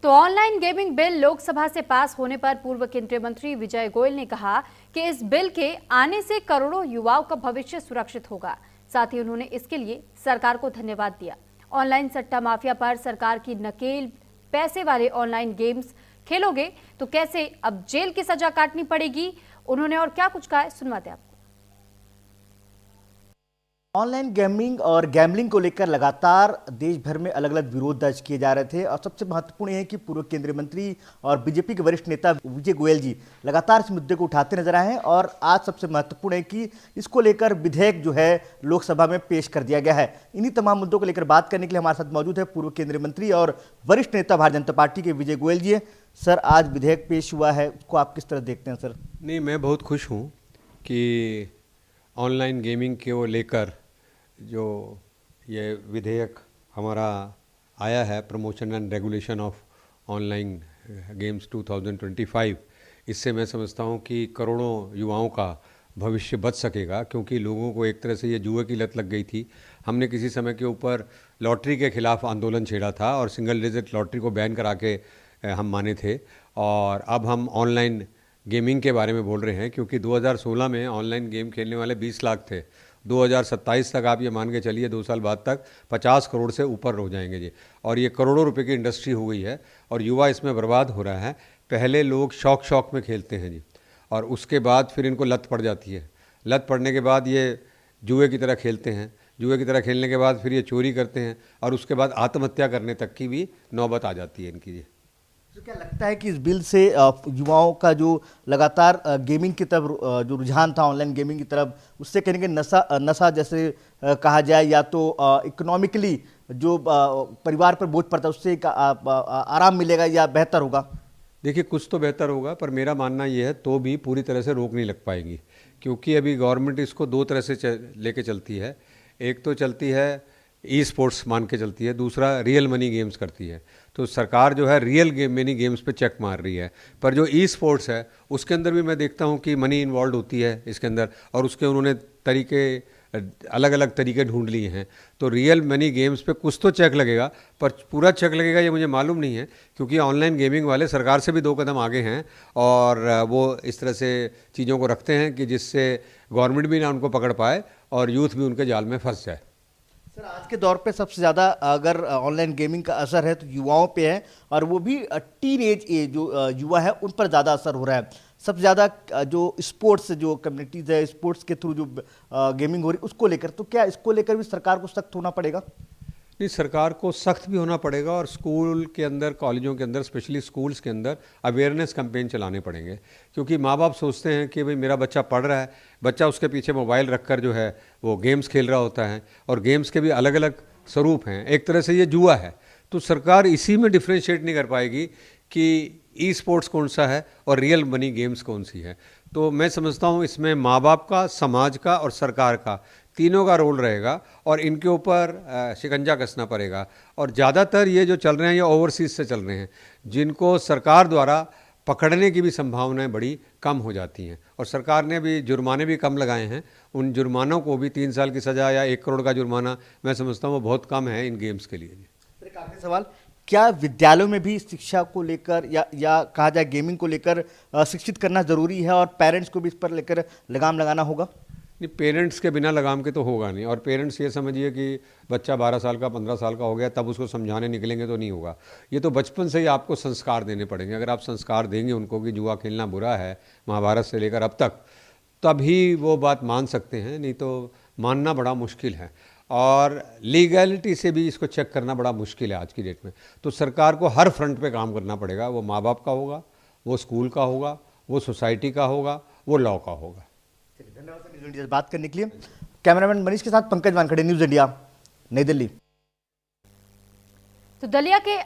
तो online gaming bill Lok Sabha से पास होने पर पूर्व केंद्रीय मंत्री विजय गोयल ने कहा कि इस बिल के आने से करोड़ों युवाओं का भविष्य सुरक्षित होगा। साथ ही उन्होंने इसके लिए सरकार को धन्यवाद दिया। ऑनलाइन सट्टा माफिया पर सरकार की नकेल, पैसे वाले ऑनलाइन गेम्स खेलोगे तो कैसे अब जेल की सजा काटनी पड़ेगी, उन्होंने और क्या कुछ कहा है सुनवाते आपको। ऑनलाइन गेमिंग और गैम्बलिंग को लेकर लगातार देश भर में अलग अलग विरोध दर्ज किए जा रहे थे और सबसे महत्वपूर्ण है कि पूर्व केंद्रीय मंत्री और बीजेपी के वरिष्ठ नेता विजय गोयल जी लगातार इस मुद्दे को उठाते नजर आए हैं और आज सबसे महत्वपूर्ण है कि इसको लेकर विधेयक जो है लोकसभा में पेश कर दिया गया है। इन्हीं तमाम मुद्दों को लेकर बात करने के लिए हमारे साथ मौजूद है पूर्व केंद्रीय मंत्री और वरिष्ठ नेता भारतीय जनता पार्टी के विजय गोयल जी। सर, आज विधेयक पेश हुआ है, उसको आप किस तरह देखते हैं सर? नहीं, मैं बहुत खुश हूँ कि ऑनलाइन गेमिंग को लेकर जो ये विधेयक हमारा आया है, promotion and regulation of online games 2025, इससे मैं समझता हूँ कि करोड़ों युवाओं का भविष्य बच सकेगा, क्योंकि लोगों को एक तरह से ये जुए की लत लग गई थी। हमने किसी समय के ऊपर लॉटरी के खिलाफ आंदोलन छेड़ा था और सिंगल डिजिट लॉटरी को बैन करा के हम माने थे, और अब हम ऑनलाइन गेमिंग के बारे में बोल रहे हैं, क्योंकि 2016 में ऑनलाइन गेम खेलने वाले 20 लाख थे। 2027 तक आप ये मान के चलिए 2 साल बाद तक 50 करोड़ से ऊपर हो जाएंगे जी, और ये करोड़ों रुपए की इंडस्ट्री हो गई है और युवा इसमें बर्बाद हो रहा है। पहले लोग शौक में खेलते हैं जी, और उसके बाद फिर इनको लत पड़ जाती है। लत पड़ने के बाद ये जुए की तरह खेलते हैं, जुए की तरह खेलने के बाद फिर ये चोरी करते हैं और उसके बाद आत्महत्या करने तक की भी नौबत आ जाती है इनकी जी। तो क्या लगता है कि इस बिल से युवाओं का जो लगातार गेमिंग की तरफ जो रुझान था, ऑनलाइन गेमिंग की तरफ, उससे कहीं ना कहीं नशा जैसे कहा जाए, या तो इकोनॉमिकली जो परिवार पर बोझ पड़ता है उससे आराम मिलेगा या बेहतर होगा? देखिए, कुछ तो बेहतर होगा, पर मेरा मानना ये है तो भी पूरी तरह से रोक नहीं लग पाएगी, क्योंकि अभी गवर्नमेंट इसको 2 तरह से लेके चलती है। एक तो चलती है ई स्पोर्ट्स मान के चलती है, दूसरा रियल मनी गेम्स करती है। तो सरकार जो है रियल मनी गेम्स पे चेक मार रही है, पर जो ई स्पोर्ट्स है उसके अंदर भी मैं देखता हूँ कि मनी इन्वॉल्व होती है इसके अंदर, और उसके उन्होंने अलग अलग तरीके ढूंढ लिए हैं। तो रियल मनी गेम्स पे कुछ तो चेक लगेगा, पर पूरा चेक लगेगा ये मुझे मालूम नहीं है, क्योंकि ऑनलाइन गेमिंग वाले सरकार से भी 2 कदम आगे हैं और वो इस तरह से चीज़ों को रखते हैं कि जिससे गवर्नमेंट भी ना उनको पकड़ पाए और यूथ भी उनके जाल में फंस जाए। सर, आज के दौर पे सबसे ज़्यादा अगर ऑनलाइन गेमिंग का असर है तो युवाओं पे है, और वो भी टीन एज जो युवा है उन पर ज़्यादा असर हो रहा है। सबसे ज़्यादा जो स्पोर्ट्स जो कम्युनिटीज़ है, स्पोर्ट्स के थ्रू जो गेमिंग हो रही है उसको लेकर, तो क्या इसको लेकर भी सरकार को सख्त होना पड़ेगा? नहीं, सरकार को सख्त भी होना पड़ेगा और स्कूल के अंदर, कॉलेजों के अंदर, स्पेशली स्कूल्स के अंदर अवेयरनेस कैंपेन चलाने पड़ेंगे, क्योंकि माँ बाप सोचते हैं कि भाई मेरा बच्चा पढ़ रहा है, बच्चा उसके पीछे मोबाइल रखकर जो है वो गेम्स खेल रहा होता है, और गेम्स के भी अलग अलग स्वरूप हैं। एक तरह से ये जुआ है, तो सरकार इसी में डिफ्रेंशिएट नहीं कर पाएगी कि ई स्पोर्ट्स कौन सा है और रियल मनी गेम्स कौन सी है। तो मैं समझता हूँ इसमें माँ बाप का, समाज का और सरकार का, तीनों का रोल रहेगा और इनके ऊपर शिकंजा कसना पड़ेगा। और ज़्यादातर ये जो चल रहे हैं ये ओवरसीज से चल रहे हैं, जिनको सरकार द्वारा पकड़ने की भी संभावनाएं बड़ी कम हो जाती हैं, और सरकार ने भी जुर्माने भी कम लगाए हैं। उन जुर्मानों को भी 3 साल की सज़ा या 1 करोड़ का जुर्माना मैं समझता हूँ वो बहुत कम है इन गेम्स के लिए। एक आखिरी सवाल, क्या विद्यालयों में भी शिक्षा को लेकर या कहा जाए गेमिंग को लेकर शिक्षित करना ज़रूरी है और पेरेंट्स को भी इस पर लेकर लगाम लगाना होगा? नहीं, पेरेंट्स के बिना लगाम के तो होगा नहीं, और पेरेंट्स ये समझिए कि बच्चा 12 साल का, 15 साल का हो गया तब उसको समझाने निकलेंगे तो नहीं होगा। ये तो बचपन से ही आपको संस्कार देने पड़ेंगे। अगर आप संस्कार देंगे उनको कि जुआ खेलना बुरा है, महाभारत से लेकर अब तक, तभी वो बात मान सकते हैं, नहीं तो मानना बड़ा मुश्किल है। और लीगैलिटी से भी इसको चेक करना बड़ा मुश्किल है आज की डेट में। तो सरकार को हर फ्रंट पे काम करना पड़ेगा। वो माँ बाप का होगा, वो स्कूल का होगा, वो सोसाइटी का होगा, वो लॉ का होगा। धन्यवाद सर न्यूज़ इंडिया से बात करने के लिए। कैमरामैन मनीष के साथ पंकज वानखेड़े, न्यूज़ इंडिया, नई दिल्ली। तो दलिया के